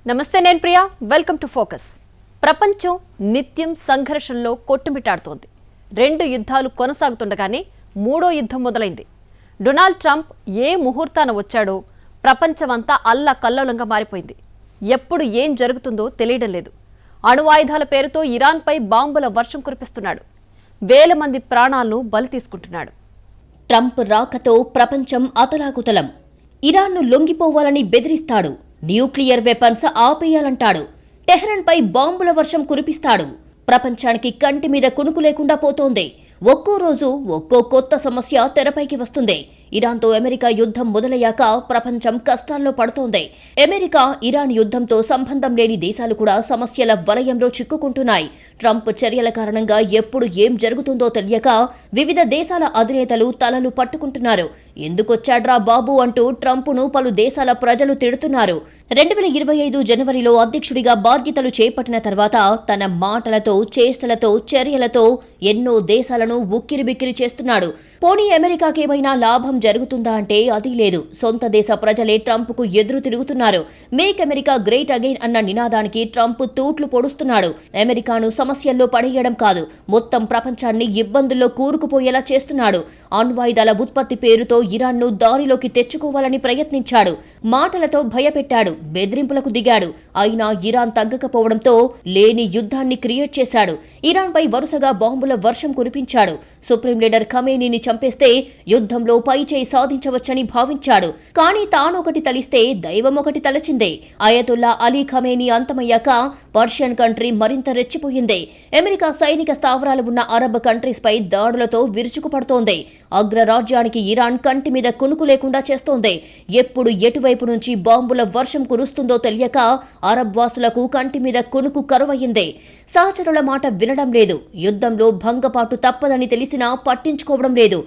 నమస్తే, నేను Priya. Welcome to focus. ప్రపంచం నిత్యం సంఘర్షణలో కొట్టుమిట్టాడుతోంది. 2 యుద్ధాలు కొనసాగుతుండగానే 3వ యుద్ధం మొదలైంది. డొనాల్డ్ ట్రంప్ ఏ ముహూర్తాన వచ్చాడో ప్రపంచమంతా అల్లకల్లోలంగా మారిపోయింది. ఎప్పుడు ఏం జరుగుతుందో తెలియడం లేదు. అణువాయుధాల పేరుతో ఇరాన్పై బాంబుల వర్షం కురిపిస్తున్నాడు. వేల మంది ప్రాణాలను బలి తీసుకుంటున్నాడు. ట్రంప్ రాకతో ప్రపంచం అతలాకుతలం. ఇరాన్ను లొంగిపోవాలని బెదిరిస్తాడు. Nuclear weapons ఆపేయాలంటాడు. టెహ్రాన్పై బాంబుల వర్షం కురిపిస్తాడు. ప్రపంచానికి కంటి మీద కునుకు లేకుండా పోతోంది. ఒక్కో రోజు ఒక్కో కొత్త సమస్య తెరపైకి వస్తుంది. ఇరాన్తో అమెరికా యుద్ధం మొదలయ్యాక ప్రపంచం కష్టాల్లో పడుతోంది. అమెరికా, ఇరాన్ యుద్ధంతో సంబంధం లేని దేశాలు కూడా సమస్యల వలయంలో చిక్కుకుంటున్నాయి. ట్రంప్ చర్యల కారణంగా ఎప్పుడు ఏం జరుగుతుందో తెలియక వివిధ దేశాల అధినేతలు తలలు పట్టుకుంటున్నారు. ఎందుకొచ్చాడ్రా బాబు అంటూ ట్రంప్ను పలు దేశాల ప్రజలు తిడుతున్నారు. 2025 జనవరిలో అధ్యక్షుడిగా బాధ్యతలు చేపట్టిన తర్వాత తన మాటలతో, చేష్టలతో, చర్యలతో ఎన్నో దేశాలను ఉక్కిరిబిక్కిరి చేస్తున్నాడు. పోనీ అమెరికాకేమైనా లాభం జరుగుతుందా అంటే అది లేదు. సొంత దేశ ప్రజలే ట్రంప్కు ఎదురు తిరుగుతున్నారు. మేక్ అమెరికా గ్రేట్ అగైన్ అన్న నినాదానికి ట్రంప్ తూట్లు పొడుస్తున్నాడు. అమెరికాను సమస్యల్లో పడేయడం కాదు, మొత్తం ప్రపంచాన్ని ఇబ్బందుల్లో కూరుకుపోయేలా చేస్తున్నాడు. అణ్వాయుధాల ఉత్పత్తి పేరుతో ఇరాన్ను దారిలోకి తెచ్చుకోవాలని ప్రయత్నించాడు. మాటలతో భయపెట్టాడు, బెదిరింపులకు దిగాడు. అయినా ఇరాన్ తగ్గకపోవడంతో లేని యుద్ధాన్ని క్రియేట్ చేశాడు. ఇరాన్పై వరుసగా బాంబుల వర్షం కురిపించాడు. సుప్రీం లీడర్ ఖమేనీని చంపేస్తే యుద్ధంలో పైచేయి సాధించవచ్చని భావించాడు. కానీ తానొకటి తలిస్తే దైవం ఒకటి తలచిందే. అయతుల్లా అలీ ఖమేనీ అంతమయ్యాక పర్షియన్ కంట్రీ మరింత రెచ్చిపోయింది. అమెరికా సైనిక స్థావరాలు ఉన్న అరబ్ కంట్రీస్ పై దాడులతో విరుచుకుపడుతోంది. అగ్రరాజ్యానికి ఇరాన్ కంటి మీద కునుకు లేకుండా చేస్తోంది. ఎప్పుడు ఎటువైపు నుంచి బాంబుల వర్షం కురుస్తుందో తెలియక అరబ్ వాసులకు కంటి మీద కునుకు కరువయ్యింది. సహచరుల మాట వినడం లేదు. యుద్ధంలో భంగపాటు తప్పదని తెలిసినా పట్టించుకోవడం లేదు.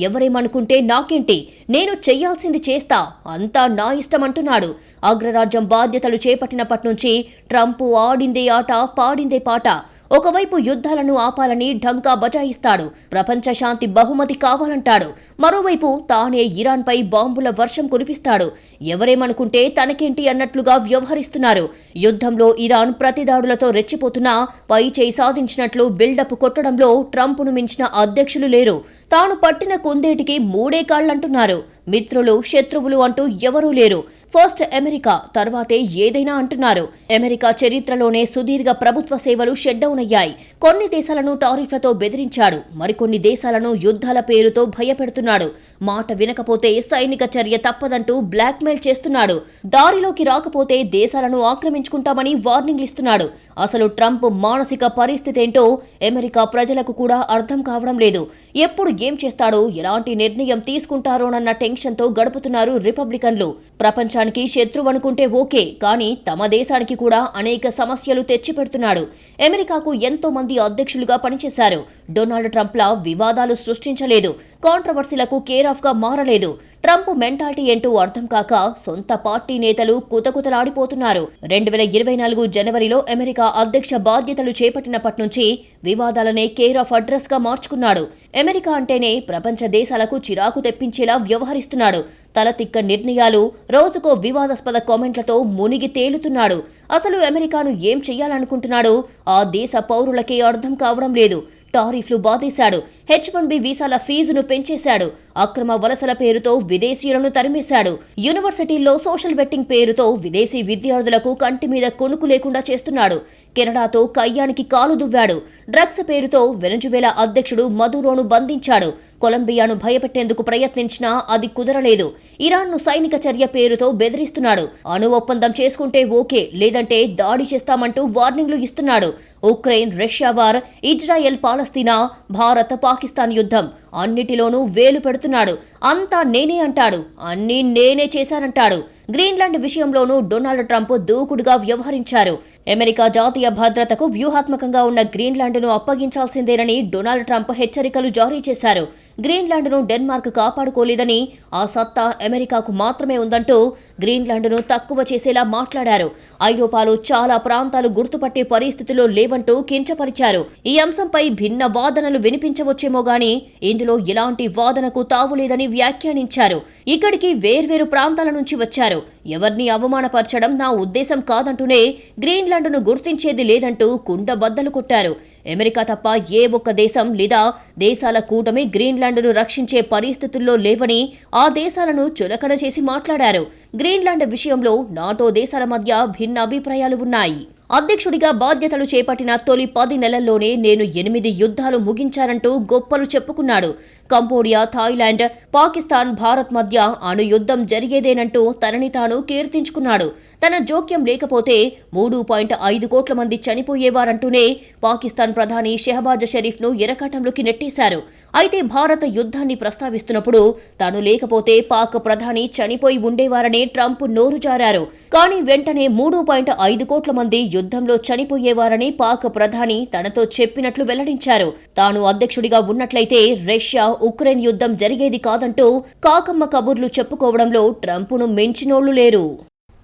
ఎవరేమనుకుంటే నాకేంటి, నేను చెయ్యాల్సింది చేస్తా, అంతా నా ఇష్టమంటున్నాడు. అగ్రరాజ్యం బాధ్యతలు చేపట్టినప్పటి నుంచి ట్రంప్ ఆడిందే ఆట, పాడిందే పాట. ఒకవైపు యుద్ధాలను ఆపాలని ఢంకా బజాయిస్తాడు, ప్రపంచ శాంతి బహుమతి కావాలంటాడు. మరోవైపు తానే ఇరాన్పై బాంబుల వర్షం కురిపిస్తాడు. ఎవరేమనుకుంటే తనకేంటి అన్నట్లుగా వ్యవహరిస్తున్నారు. యుద్ధంలో ఇరాన్ ప్రతిదాడులతో రెచ్చిపోతున్నా పై చేయి సాధించినట్లు బిల్డప్ కొట్టడంలో ట్రంప్ను మించిన అధ్యక్షులు లేరు. తాను పట్టిన కుందేటికి 3 కాళ్లంటున్నారు. మిత్రులు, శత్రువులు అంటూ ఎవరూ లేరు. ఫస్ట్ అమెరికా, తర్వాతే ఏదైనా అంటున్నారు. అమెరికా చరిత్రలోనే సుదీర్ఘ ప్రభుత్వ సేవలు షట్డౌన్ అయ్యాయి. కొన్ని దేశాలను టారిఫ్లతో బెదిరించాడు. మరికొన్ని దేశాలను యుద్ధాల పేరుతో భయపెడుతున్నాడు. మాట వినకపోతే సైనిక చర్య తప్పదంటూ బ్లాక్మెయిల్ చేస్తున్నాడు. దారిలోకి రాకపోతే దేశాలను ఆక్రమించుకుంటామని వార్నింగ్లిస్తున్నాడు. అసలు ట్రంప్ మానసిక పరిస్థితేంటో అమెరికా ప్రజలకు కూడా అర్థం కావడం లేదు. ఎప్పుడు ఏం చేస్తాడో, ఎలాంటి నిర్ణయం తీసుకుంటారోనన్న టెన్షన్తో గడుపుతున్నారు రిపబ్లికన్లు. ప్రపంచానికి శత్రువనుకుంటే ఓకే, కానీ తమ దేశానికి కూడా అనేక సమస్యలు తెచ్చిపెడుతున్నాడు. అమెరికాకు ఎంతో మంది అధ్యక్షులుగా పనిచేశారు. డొనాల్డ్ ట్రంప్లా వివాదాలు సృష్టించలేదు. కాంట్రవర్సీలకు కేర్ ఆఫ్ గా మారలేదు. ట్రంప్ మెంటాలిటీ ఏంటో అర్థం కాక సొంత పార్టీ నేతలు కుతకుతలాడిపోతున్నారు. 2024 జనవరిలో అమెరికా అధ్యక్ష బాధ్యతలు చేపట్టినప్పటి నుంచి వివాదాలనే కేర్ ఆఫ్ అడ్రస్ గా మార్చుకున్నాడు. అమెరికా అంటేనే ప్రపంచ దేశాలకు చిరాకు తెప్పించేలా వ్యవహరిస్తున్నాడు. తలతిక్క నిర్ణయాలు, రోజుకో వివాదాస్పద కామెంట్లతో మునిగి తేలుతున్నాడు. అసలు అమెరికాను ఏం చెయ్యాలనుకుంటున్నాడో ఆ దేశ పౌరులకే అర్థం కావడం లేదు. టారిఫ్లు బాధేశాడు. H-1B వీసాల ఫీజును పెంచేశాడు. అక్రమ వలసల పేరుతో విదేశీయులను తరిమేశాడు. యూనివర్సిటీల్లో సోషల్ బెట్టింగ్ పేరుతో విదేశీ విద్యార్థులకు కంటి మీద కొనుకు లేకుండా చేస్తున్నాడు. కెనడాతో కయ్యానికి కాలు దువ్వాడు. డ్రగ్స్ పేరుతో వెనజువేలా అధ్యక్షుడు మదురోను బంధించాడు. కొలంబియాను భయపెట్టేందుకు ప్రయత్నించినా అది కుదరలేదు. ఇరాన్ను సైనిక చర్య పేరుతో బెదిరిస్తున్నాడు. అణు ఒప్పందం చేసుకుంటే ఓకే, లేదంటే దాడి చేస్తామంటూ వార్నింగ్లు ఇస్తున్నాడు. ఉక్రెయిన్, రష్యా వార్, ఇజ్రాయెల్, పాలస్తీనా, భారత్, పాకిస్తాన్ యుద్ధం అన్నిటిలోనూ వేలు పెడుతున్నాడు. అంతా నేనే అంటాడు, అన్నీ నేనే చేశానంటాడు. గ్రీన్లాండ్ విషయంలోనూ డొనాల్డ్ ట్రంప్ దూకుడుగా వ్యవహరించారు. అమెరికా జాతీయ భద్రతకు వ్యూహాత్మకంగా ఉన్న గ్రీన్లాండ్ను అప్పగించాల్సిందేనని డొనాల్డ్ ట్రంప్ హెచ్చరికలు జారీ చేశారు. గ్రీన్లాండ్ను డెన్మార్క్ కాపాడుకోలేదని, ఆ సత్తా అమెరికాకు మాత్రమే ఉందంటూ గ్రీన్లాండ్ను తక్కువ చేసేలా మాట్లాడారు. ఐరోపాలో చాలా ప్రాంతాలు గుర్తుపట్టే పరిస్థితిలో లేవంటూ కించపరిచారు. ఈ అంశంపై భిన్న వాదనలు వినిపించవచ్చేమో గానీ ఇందులో ఎలాంటి వాదనకు తావులేదని వ్యాఖ్యానించారు. ఇక్కడికి వేర్వేరు ప్రాంతాల నుంచి వచ్చారు. ఎవరిని అవమానపరచడం నా ఉద్దేశం కాదంటూనే గ్రీన్లాండ్ను గుర్తించేది లేదంటూ కుండబద్దలు కొట్టారు. అమెరికా తప్ప ఏ ఒక్క దేశం లేదా దేశాల కూటమి గ్రీన్లాండ్ను రక్షించే పరిస్థితుల్లో లేవని, ఆ దేశాలను చులకన చేసి మాట్లాడారు. గ్రీన్లాండ్ విషయంలో నాటో దేశాల మధ్య భిన్న అభిప్రాయాలు ఉన్నాయి. అధ్యక్షుడిగా బాధ్యతలు చేపట్టిన తొలి 10 నెలల్లోనే నేను 8 యుద్ధాలు ముగించానంటూ గొప్పలు చెప్పుకున్నాడు. కంబోడియా, థాయిలాండ్, పాకిస్తాన్, భారత్ మధ్య అణు యుద్ధం జరిగేదేనంటూ తనని తాను కీర్తించుకున్నాడు. తన జోక్యం లేకపోతే 3.5 కోట్ల మంది చనిపోయేవారంటూనే పాకిస్తాన్ ప్రధాని షెహబాజ్ షరీఫ్ను ఎరకాటంలోకి నెట్టేశారు. అయితే భారత యుద్ధాన్ని ప్రస్తావిస్తున్నప్పుడు తాను లేకపోతే పాక్ ప్రధాని చనిపోయి ఉండేవారనే ట్రంప్ నోరు జారారు. కానీ వెంటనే 3.5 కోట్ల మంది యుద్ధంలో చనిపోయేవారని పాక్ ప్రధాని తనతో చెప్పినట్లు వెల్లడించారు. తాను అధ్యక్షుడిగా ఉన్నట్లయితే రష్యా ఉక్రెయిన్ యుద్ధం జరిగేది కాదంటూ కాకమ్మ కబుర్లు చెప్పుకోవడంలో ట్రంప్ను మించినోళ్లు లేరు.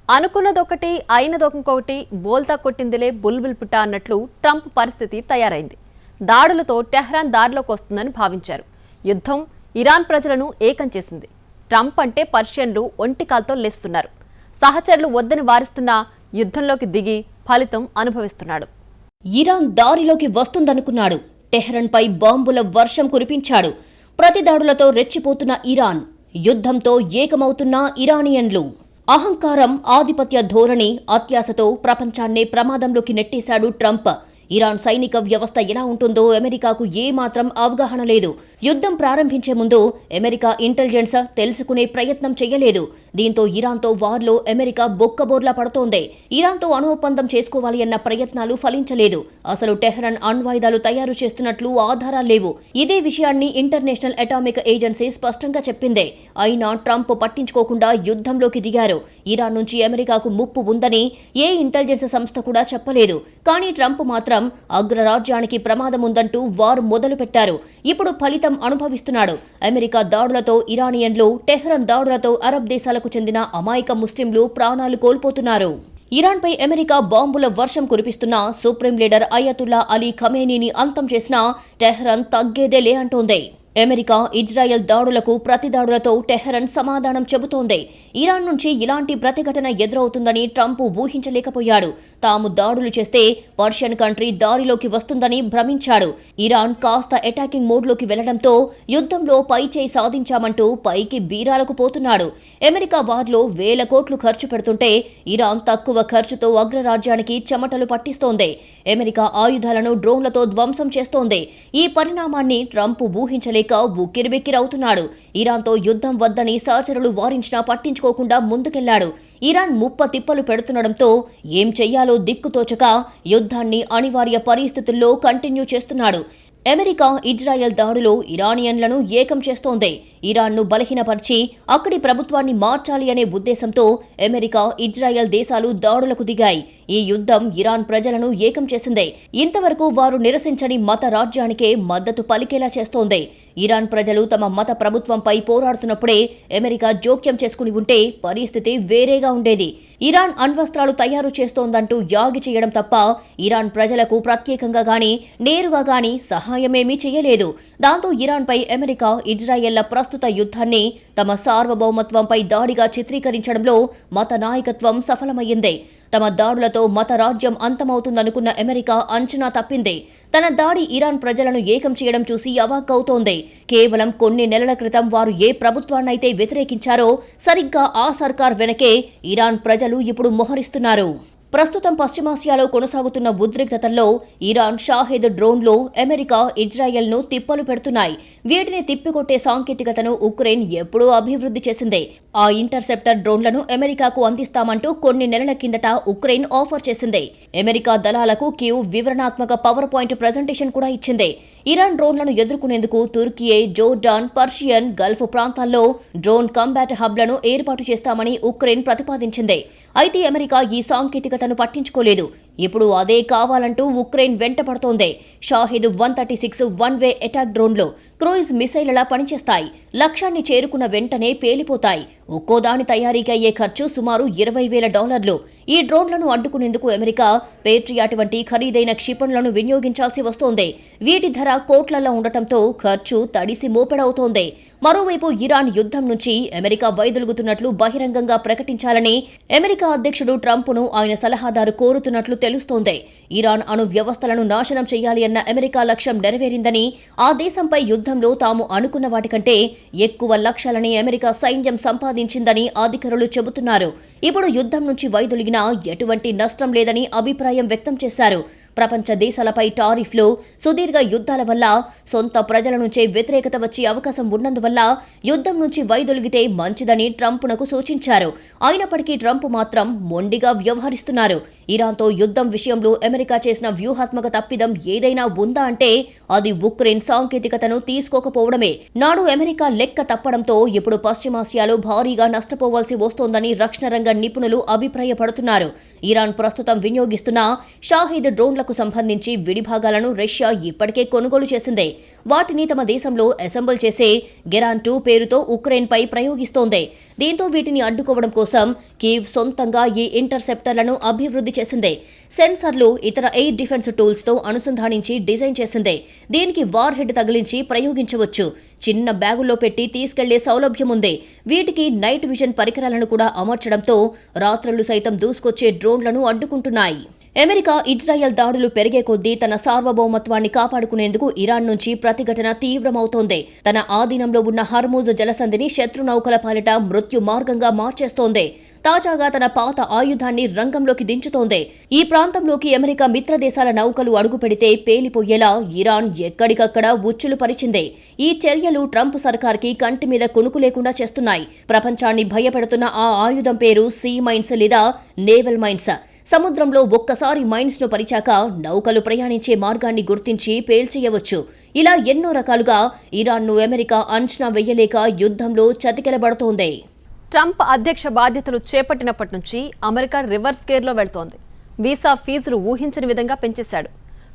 అనుకున్నదొకటి అయినదొకటి బోల్తా కొట్టిందిలే బుల్బుల్ పుట్ట అన్నట్లు ట్రంప్ పరిస్థితి తయారైంది. దాడులతో టెహ్రాన్ దారిలోకి వస్తుందని భావించారు. యుద్ధం ఇరాన్ ప్రజలను ఏకం చేసింది. ట్రంప్ అంటే పర్షియన్లు ఒంటికాల్తో లేస్తున్నారు. సహచరులు వద్దని వారిస్తున్నా యుద్ధంలోకి దిగి ఫలితం అనుభవిస్తున్నాడు. ఇరాన్ దారిలోకి వస్తుందనుకున్నాడు. టెహ్రాన్పై బాంబుల వర్షం కురిపించాడు. ప్రతి దాడులతో రెచ్చిపోతున్న ఇరాన్, యుద్ధంతో ఏకమవుతున్న ఇరానియన్లు. అహంకారం, ఆధిపత్య ధోరణి, అత్యాశతో ప్రపంచాన్నే ప్రమాదంలోకి నెట్టేశాడు ట్రంప్. ఇరాన్ సైనిక వ్యవస్థ ఎలా ఉంటుందో అమెరికాకు ఏమాత్రం అవగాహన లేదు. యుద్ధం ప్రారంభించే ముందు అమెరికా ఇంటెలిజెన్స్ తెలుసుకునే ప్రయత్నం చేయలేదు. దీంతో ఇరాన్తో వార్లో అమెరికా బొక్కబోర్లా పడుతోంది. ఇరాన్తో అణు ఒప్పందం చేసుకోవాలి అన్న ప్రయత్నాలు ఫలించలేదు. అసలు టెహ్రాన్ అణ్వాయుధాలు తయారు చేస్తున్నట్లు ఆధారాలు లేవు. ఇదే విషయాన్ని ఇంటర్నేషనల్ అటామిక్ ఏజెన్సీ స్పష్టంగా చెప్పింది. అయినా ట్రంప్ పట్టించుకోకుండా యుద్ధంలోకి దిగారు. ఇరాన్ నుంచి అమెరికాకు ముప్పు ఉందని ఏ ఇంటెలిజెన్స్ సంస్థ కూడా చెప్పలేదు. కానీ ట్రంప్ మాత్రం అగ్రరాజ్యానికి ప్రమాదం ఉందంటూ వారు మొదలుపెట్టారు. ఇప్పుడు ఫలితం అనుభవిస్తున్నాడు. అమెరికా దాడులతో ఇరానియన్లు, టెహ్రాన్ దాడులతో అరబ్ దేశాలకు చెందిన అమాయక ముస్లింలు ప్రాణాలు కోల్పోతున్నారు. ఇరాన్పై అమెరికా బాంబుల వర్షం కురిపిస్తున్న సుప్రీం లీడర్ అయతుల్లా అలీ ఖమేనీని అంతం చేసినా టెహ్రాన్ తగ్గేదేలే అంటోంది. అమెరికా, ఇజ్రాయెల్ దాడులకు ప్రతి దాడులతో టెహ్రాన్ సమాధానం చెబుతోంది. ఇరాన్ నుంచి ఇలాంటి ప్రతిఘటన ఎదురవుతుందని ట్రంప్ ఊహించలేకపోయాడు. తాము దాడులు చేస్తే పర్షియన్ కంట్రీ దారిలోకి వస్తుందని భ్రమించాడు. ఇరాన్ కాస్త అటాకింగ్ మోడ్లోకి వెళ్లడంతో యుద్ధంలో పై చేయి సాధించామంటూ పైకి బీరాలకు పోతున్నాడు. అమెరికా వార్లో వేల కోట్లు ఖర్చు పెడుతుంటే ఇరాన్ తక్కువ ఖర్చుతో అగ్రరాజ్యానికి చెమటలు పట్టిస్తోంది. అమెరికా ఆయుధాలను డ్రోన్లతో ధ్వంసం చేస్తోంది. ఈ పరిణామాన్ని ట్రంప్ ఊహించలేక ఉక్కిరిబిక్కిరవుతున్నాడు. ఇరాన్తో యుద్ధం వద్దని సహచరులు వారించినా పట్టించుకోకుండా ముందుకెళ్లాడు. ఇరాన్ ముప్ప తిప్పలు పెడుతుండడంతో ఏం చెయ్యాలో దిక్కుతోచక యుద్ధాన్ని అనివార్య పరిస్థితుల్లో కంటిన్యూ చేస్తున్నాడు. అమెరికా, ఇజ్రాయెల్ దాడులు ఇరానియన్లను ఏకం చేస్తోంది. ఇరాన్ను బలహీనపరిచి అక్కడి ప్రభుత్వాన్ని మార్చాలి అనే ఉద్దేశంతో అమెరికా, ఇజ్రాయెల్ దేశాలు దాడులకు దిగాయి. ఈ యుద్ధం ఇరాన్ ప్రజలను ఏకం చేసింది. ఇంతవరకు వారు నిరసించని మత రాజ్యానికే మద్దతు పలికేలా చేస్తోంది. ఇరాన్ ప్రజలు తమ మత ప్రభుత్వంపై పోరాడుతున్నప్పుడే అమెరికా జోక్యం చేసుకుని ఉంటే పరిస్థితి వేరేగా ఉండేది. ఇరాన్ అణ్వస్త్రాలు తయారు చేస్తోందంటూ యాగి చేయడం తప్ప ఇరాన్ ప్రజలకు ప్రత్యేకంగా గానీ నేరుగా గానీ సహాయమేమీ చేయలేదు. దాంతో ఇరాన్పై అమెరికా, ఇజ్రాయెల్ల ప్రస్తుత యుద్ధాన్ని తమ సార్వభౌమత్వంపై దాడిగా చిత్రీకరించడంలో మత నాయకత్వం సఫలమయ్యింది. తమ దాడులతో మత రాజ్యం అంతమవుతుందనుకున్న అమెరికా అంచనా తప్పింది. తన దాడి ఇరాన్ ప్రజలను ఏకం చేయడం చూసి అవాక్కవుతోంది. కేవలం కొన్ని నెలల క్రితం వారు ఏ ప్రభుత్వాన్నైతే వ్యతిరేకించారో సరిగ్గా ఆ సర్కార్ వెనకే ఇరాన్ ప్రజలు ఇప్పుడు మోహరిస్తున్నారు. ప్రస్తుతం పశ్చిమాసియాలో కొనసాగుతున్న ఉద్రిక్తతల్లో ఇరాన్ షాహెద్ డ్రోన్లు అమెరికా, ఇజ్రాయెల్ను తిప్పలు పెడుతున్నాయి. వీటిని తిప్పికొట్టే సాంకేతికతను ఉక్రెయిన్ ఎప్పుడూ అభివృద్ధి చేసింది. ఆ ఇంటర్సెప్టర్ డ్రోన్లను అమెరికాకు అందిస్తామంటూ కొన్ని నెలల కిందట ఉక్రెయిన్ ఆఫర్ చేసింది. అమెరికా దళాలకు కీవ్ వివరణాత్మక పవర్ పాయింట్ ప్రెజెంటేషన్ కూడా ఇచ్చింది. ఇరాన్ డ్రోన్లను ఎదుర్కొనేందుకు తుర్కియే, జోర్డాన్, పర్షియన్, గల్ఫ్ ప్రాంతాల్లో డ్రోన్ కంబాట్ హబ్లను ఏర్పాటు చేస్తామని ఉక్రెయిన్ ప్రతిపాదించింది. అయితే అమెరికా ఈ సాంకేతికతను పట్టించుకోలేదు. ఇప్పుడు అదే కావాలంటూ ఉక్రెయిన్ వెంటపడుతోంది. షాహిద్ 136 వన్-వే అటాక్ డ్రోన్లు క్రూయిజ్ మిసైళ్లలా పనిచేస్తాయి. లక్ష్యాన్ని చేరుకున్న వెంటనే పేలిపోతాయి. ఒక్కో దాని తయారీకి అయ్యే ఖర్చు సుమారు $20,000. ఈ డ్రోన్లను అడ్డుకునేందుకు అమెరికా పేట్రియాట్ వంటి ఖరీదైన క్షిపణులను వినియోగించాల్సి వస్తోంది. వీటి ధర కోట్లలో ఉండటంతో ఖర్చు తడిసి మోపెడవుతోంది. మరోవైపు ఇరాన్ యుద్ధం నుంచి అమెరికా వైదొలుగుతున్నట్లు బహిరంగంగా ప్రకటించాలని అమెరికా అధ్యక్షుడు ట్రంప్ను ఆయన సలహాదారు కోరుతున్నట్లు తెలుస్తోంది. ఇరాన్ అణు వ్యవస్థలను నాశనం చేయాలి అన్న అమెరికా లక్ష్యం నెరవేరిందని, ఆ దేశంపై యుద్ధంలో తాము అనుకున్న వాటికంటే ఎక్కువ లక్ష్యాలని అమెరికా సైన్యం సంపాదించిందని అధికారులు చెబుతున్నారు. ఇప్పుడు యుద్ధం నుంచి వైదొలిగినా ఎటువంటి నష్టం లేదని అభిప్రాయం వ్యక్తం చేశారు. ప్రపంచ దేశాలపై టారిఫ్లు, సుదీర్ఘ యుద్ధాల వల్ల సొంత ప్రజల నుంచే వ్యతిరేకత వచ్చే అవకాశం ఉన్నందువల్ల యుద్ధం నుంచి వైదొలిగితే మంచిదని ట్రంప్నకు సూచించారు. అయినప్పటికీ ట్రంప్ మాత్రం మొండిగా వ్యవహరిస్తున్నారు. ఇరాన్తో యుద్ధం విషయంలో అమెరికా చేసిన వ్యూహాత్మక తప్పిదం ఏదైనా ఉందా అంటే అది ఉక్రెయిన్ సాంకేతికతను తీసుకోకపోవడమే. నాడు అమెరికా లెక్క తప్పడంతో ఇప్పుడు పశ్చిమాసియాలో భారీగా నష్టపోవాల్సి వస్తోందని రక్షణ రంగ నిపుణులు అభిప్రాయపడుతున్నారు. ఇరాన్ ప్రస్తుతం వినియోగిస్తున్న షాహిద్ డ్రోన్లకు సంబంధించి విడిభాగాలను రష్యా ఇప్పటికే కొనుగోలు చేసింది. వాటిని తమ దేశంలో అసెంబుల్ చేసే గెరాన్ 2 పేరుతో ఉక్రెయిన్పై ప్రయోగిస్తోంది. దీంతో వీటిని అడ్డుకోవడం కోసం కీవ్ సొంతంగా ఈ ఇంటర్సెప్టర్లను అభివృద్ధి చేసింది. సెన్సర్లు, ఇతర ఎయిర్ డిఫెన్స్ టూల్స్తో అనుసంధానించి డిజైన్ చేసింది. దీనికి వార్ హెడ్ తగిలించి ప్రయోగించవచ్చు. చిన్న బ్యాగుల్లో పెట్టి తీసుకెళ్లే సౌలభ్యం ఉంది. వీటికి నైట్ విజన్ పరికరాలను కూడా అమర్చడంతో రాత్రులు సైతం దూసుకొచ్చే డ్రోన్లను అడ్డుకుంటున్నాయి. అమెరికా ఇజ్రాయెల్ దాడులు పెరిగే కొద్దీ తన సార్వభౌమత్వాన్ని కాపాడుకునేందుకు ఇరాన్ నుంచి ప్రతిఘటన తీవ్రమవుతోంది. తన ఆధీనంలో ఉన్న హర్మూజ్ జలసంధిని శత్రు నౌకల పాలిట మృత్యు మార్గంగా మార్చేస్తోంది. తాజాగా తన పాత ఆయుధాన్ని రంగంలోకి దించుతోంది. ఈ ప్రాంతంలోకి అమెరికా మిత్రదేశాల నౌకలు అడుగుపెడితే పేలిపోయేలా ఇరాన్ ఎక్కడికక్కడ ఉచ్చులు పరిచింది. ఈ చర్యలు ట్రంప్ సర్కార్కి కంటి మీద కునుకు లేకుండా చేస్తున్నాయి. ప్రపంచాన్ని భయపెడుతున్న ఆ ఆయుధం పేరు సీ మైన్స్ లేదా నేవల్ మైన్స్. సముద్రంలో ఒక్కసారి మైన్స్ ను పరిచాక నౌకలు ప్రయాణించే మార్గాన్ని గుర్తించి పేల్చేయవచ్చు. ఇలా ఎన్నో రకాలుగా ఇరాన్ను అమెరికా అంచనా వెయ్యలేక యుద్ధంలో చతికిలబడుతోంది. ట్రంప్ అధ్యక్ష బాధ్యతలు చేపట్టినప్పటి నుంచి అమెరికా రివర్స్ గేర్లో వెళ్తోంది. వీసా ఫీజులు ఊహించని విధంగా పెంచేశాడు.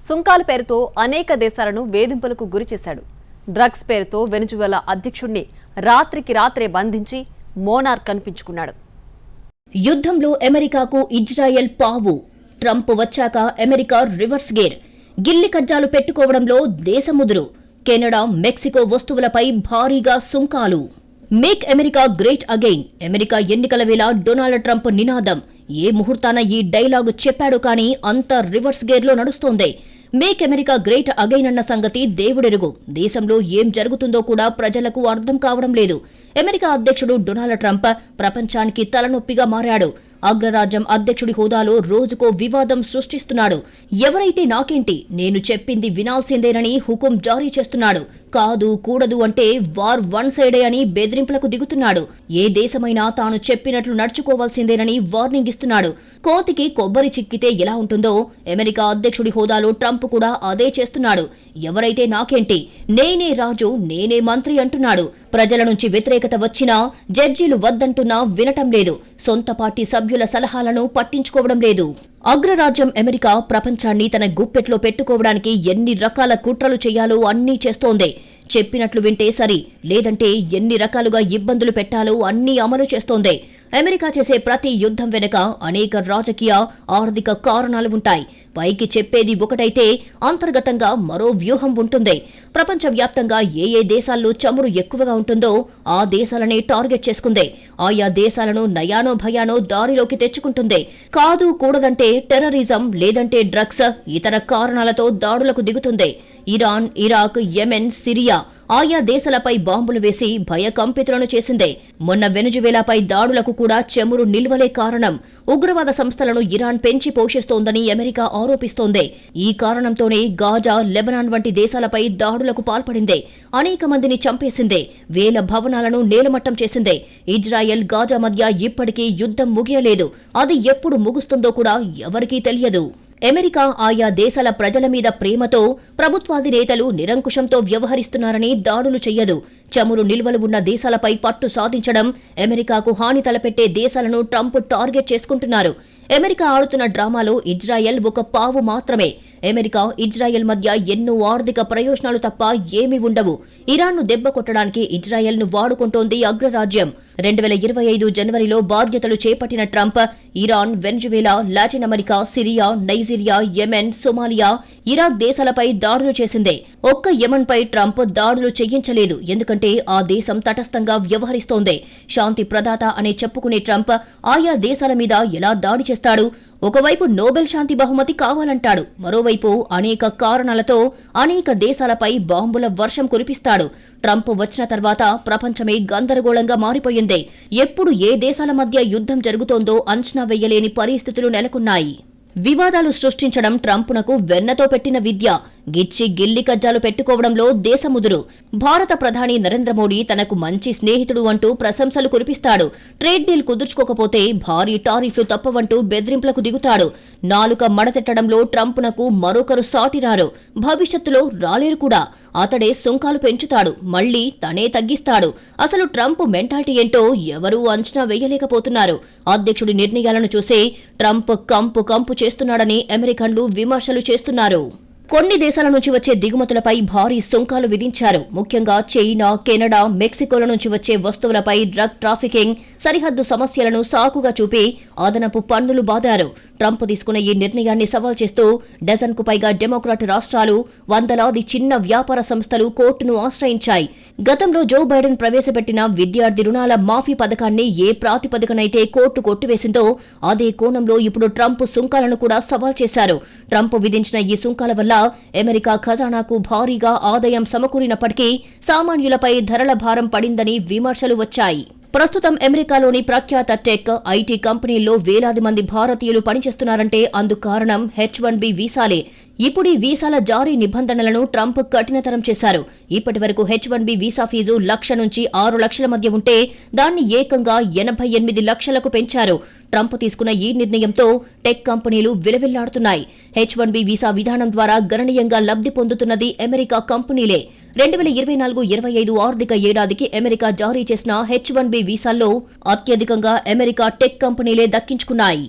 సుంకాల పేరుతో అనేక దేశాలను వేధింపులకు గురిచేశాడు. డ్రగ్స్ పేరుతో వెనిజువెలా అధ్యక్షుడిని రాత్రికి రాత్రే బంధించి మోనార్క్ కనిపించుకున్నాడు. యుద్ధంలో అమెరికాకు ఇజ్రాయెల్ పావు. ట్రంప్ వచ్చాక అమెరికా రివర్స్ గేర్. గిల్లి కజ్జాలు పెట్టుకోవడంలో దేశముదురు. కెనడా, మెక్సికో వస్తువులపై భారీగా సుంకాలు. Make America great again. America ఎన్నికల వేళ డొనాల్డ్ ట్రంప్ నినాదం. ఏ ముహూర్తాన ఈ డైలాగు చెప్పాడు కానీ అంతా రివర్స్ గేర్లో నడుస్తోంది. మేక్ అమెరికా గ్రేట్ అగైన్ అన్న సంగతి దేవుడెరుగు. దేశంలో ఏం జరుగుతుందో కూడా ప్రజలకు అర్థం కావడం లేదు. అమెరికా అధ్యక్షుడు డొనాల్డ్ ట్రంప్ ప్రపంచానికి తలనొప్పిగా మారాడు. అగ్రరాజ్యం అధ్యక్షుడి హోదాలో రోజుకో వివాదం సృష్టిస్తున్నాడు. ఎవరైతే నాకేంటి, నేను చెప్పింది వినాల్సిందేనని హుకుం జారీ చేస్తున్నాడు. కాదు కూడదు అంటే వార్ వన్ సైడే అని బెదిరింపులకు దిగుతున్నాడు. ఏ దేశమైనా తాను చెప్పినట్లు నడుచుకోవాల్సిందేనని వార్నింగ్ ఇస్తున్నాడు. కోతికి కొబ్బరి చిక్కితే ఎలా ఉంటుందో అమెరికా అధ్యక్షుడి హోదాలో ట్రంప్ కూడా అదే చేస్తున్నాడు. ఎవరైతే నాకేంటి, నేనే రాజు, నేనే మంత్రి అంటున్నాడు. ప్రజల నుంచి వ్యతిరేకత వచ్చినా, జడ్జీలు వద్దంటున్నా వినటం లేదు. సొంత పార్టీ సభ్యుల సలహాలను పట్టించుకోవడం లేదు. అగ్రరాజ్యం అమెరికా ప్రపంచాన్ని తన గుప్పెట్లో పెట్టుకోవడానికి ఎన్ని రకాల కుట్రలు చేయాలో అన్నీ చేస్తోంది. చెప్పినట్లు వింటే సరి, లేదంటే ఎన్ని రకాలుగా ఇబ్బందులు పెట్టాలో అన్నీ అమలు చేస్తోంది. అమెరికా చేసే ప్రతి యుద్ధం వెనుక అనేక రాజకీయ, ఆర్థిక కారణాలు ఉంటాయి. పైకి చెప్పేది ఒకటైతే అంతర్గతంగా మరో వ్యూహం ఉంటుంది. ప్రపంచవ్యాప్తంగా ఏ దేశాల్లో చమురు ఎక్కువగా ఉంటుందో ఆ దేశాలనే టార్గెట్ చేసుకుంది. ఆయా దేశాలను నయానో భయానో దారిలోకి తెచ్చుకుంటుంది. కాదు కూడదంటే టెర్రరిజం, లేదంటే డ్రగ్స్, ఇతర కారణాలతో దాడులకు దిగుతుంది. ఇరాన్, ఇరాక్, యెమెన్, సిరియా ఆయా దేశాలపై బాంబులు వేసి భయకంపితులను చేసింది. మొన్న వెనుజువేలాపై దాడులకు కూడా చమురు నిల్వలే కారణం. ఉగ్రవాద సంస్థలను ఇరాన్ పెంచి పోషిస్తోందని అమెరికా ఆరోపిస్తోంది. ఈ కారణంతోనే గాజా, లెబనాన్ వంటి దేశాలపై దాడులకు పాల్పడింది. అనేక మందిని చంపేసింది. వేల భవనాలను నేలమట్టం చేసింది. ఇజ్రాయెల్, గాజా మధ్య ఇప్పటికీ యుద్ధం ముగియలేదు. అది ఎప్పుడు ముగుస్తుందో కూడా ఎవరికీ తెలియదు. అమెరికా ఆయా దేశాల ప్రజల మీద ప్రేమతో ప్రభుత్వాధినేతలు నిరంకుశంతో వ్యవహరిస్తున్నారని దాడులు చెయ్యదు. చమురు నిల్వలు ఉన్న దేశాలపై పట్టు సాధించడం, అమెరికాకు హాని తలపెట్టే దేశాలను ట్రంప్ టార్గెట్ చేసుకుంటున్నారు. అమెరికా ఆడుతున్న డ్రామాలో ఇజ్రాయెల్ ఒక పావు మాత్రమే. అమెరికా, ఇజ్రాయెల్ మధ్య ఎన్నో ఆర్థిక ప్రయోజనాలు తప్ప ఏమీ ఉండవు. ఇరాన్ను దెబ్బ కొట్టడానికి ఇజ్రాయెల్ను వాడుకుంటోంది అగ్రరాజ్యం. 2025 జనవరిలో బాధ్యతలు చేపట్టిన Trump Iran, Venezuela, Latin America, Syria, Nigeria, Yemen, Somalia, Iraq దేశాలపై దాడులు చేసిందే. ఒక్క యెమెన్పై ట్రంప్ దాడులు చేయించలేదు. ఎందుకంటే ఆ దేశం తటస్థంగా వ్యవహరిస్తోంది. శాంతి ప్రదాత అనే చెప్పుకునే ట్రంప్ ఆయా దేశాల మీద ఎలా దాడి చేస్తాడు? ఒకవైపు నోబెల్ శాంతి బహుమతి కావాలంటాడు, మరోవైపు అనేక కారణాలతో అనేక దేశాలపై బాంబుల వర్షం కురిపిస్తాడు. ట్రంప్ వచ్చిన తర్వాత ప్రపంచమే గందరగోళంగా మారిపోయింది. ఎప్పుడు ఏ దేశాల మధ్య యుద్ధం జరుగుతోందో అంచనా వేయలేని పరిస్థితులు నెలకొన్నాయి. వివాదాలు సృష్టించడం ట్రంప్నకు వెన్నతో పెట్టిన విద్య. గిచ్చి గిల్లి కజ్జాలు పెట్టుకోవడంలో దేశముదురు. భారత ప్రధాని నరేంద్ర మోడీ తనకు మంచి స్నేహితుడు అంటూ ప్రశంసలు కురిపిస్తాడు. ట్రేడ్ డీల్ కుదుర్చుకోకపోతే భారీ టారిఫ్లు తప్పవంటూ బెదిరింపులకు దిగుతాడు. నాలుక మడతెట్టడంలో ట్రంప్నకు మరొకరు సాటిరారు. భవిష్యత్తులో రాలేరు కూడా. అతడే సుంకాలు పెంచుతాడు, మళ్లీ తనే తగ్గిస్తాడు. అసలు ట్రంప్ మెంటాలిటీ ఏంటో ఎవరూ అంచనా వేయలేకపోతున్నారు. అధ్యక్షుడి నిర్ణయాలను చూసి ట్రంప్ కంపు చేస్తున్నాడని అమెరికన్లు విమర్శలు చేస్తున్నారు. కొన్ని దేశాల నుంచి వచ్చే దిగుమతులపై భారీ సుంకాలు విధించారు. ముఖ్యంగా చైనా, కెనడా, మెక్సికోల నుంచి వచ్చే వస్తువులపై డ్రగ్ ట్రాఫికింగ్, సరిహద్దు సమస్యలను సాకుగా చూపి అదనపు పన్నులు బాదారు. ట్రంప్ తీసుకున్న ఈ నిర్ణయాన్ని సవాల్ చేస్తూ డజన్కు పైగా డెమోక్రాట్ రాష్ట్రాలు, వందలాది చిన్న వ్యాపార సంస్థలు కోర్టును ఆశ్రయించాయి. గతంలో జో బైడెన్ ప్రవేశపెట్టిన విద్యార్థి రుణాల మాఫీ పథకాన్ని ఏ ప్రాతిపదికనైతే కోర్టు కొట్టివేసిందో అదే కోణంలో ఇప్పుడు ట్రంప్ సుంకాలను కూడా సవాల్ చేశారు. ట్రంప్ విధించిన ఈ సుంకాల వల్ల అమెరికా ఖజానాకు భారీగా ఆదాయం సమకూరినప్పటికీ సామాన్యులపై ధరల భారం పడిందని విమర్శలు వచ్చాయి. ప్రస్తుతం అమెరికాలోని ప్రఖ్యాత టెక్, ఐటీ కంపెనీల్లో వేలాది మంది భారతీయులు పనిచేస్తున్నారంటే అందుకు కారణం H-1B వీసాలే. ఇప్పుడు ఈ వీసాల జారీ నిబంధనలను ట్రంప్ కఠినతరం చేశారు. ఇప్పటి వరకు H-1B వీసా ఫీజు 1,00,000 నుంచి 6 లక్షల మధ్య ఉంటే దాన్ని ఏకంగా 88 లక్షలకు పెంచారు. ట్రంప్ తీసుకున్న ఈ నిర్ణయంతో టెక్ కంపెనీలు విలవిల్లాడుతున్నాయి. H-1B వీసా విధానం ద్వారా గణనీయంగా లబ్ధి పొందుతున్నది అమెరికా కంపెనీలే. 2024-25 ఆర్థిక ఏడాదికి అమెరికా జారీ చేసిన H-1B వీసాల్లో అత్యధికంగా అమెరికా టెక్ కంపెనీలే దక్కించుకున్నాయి.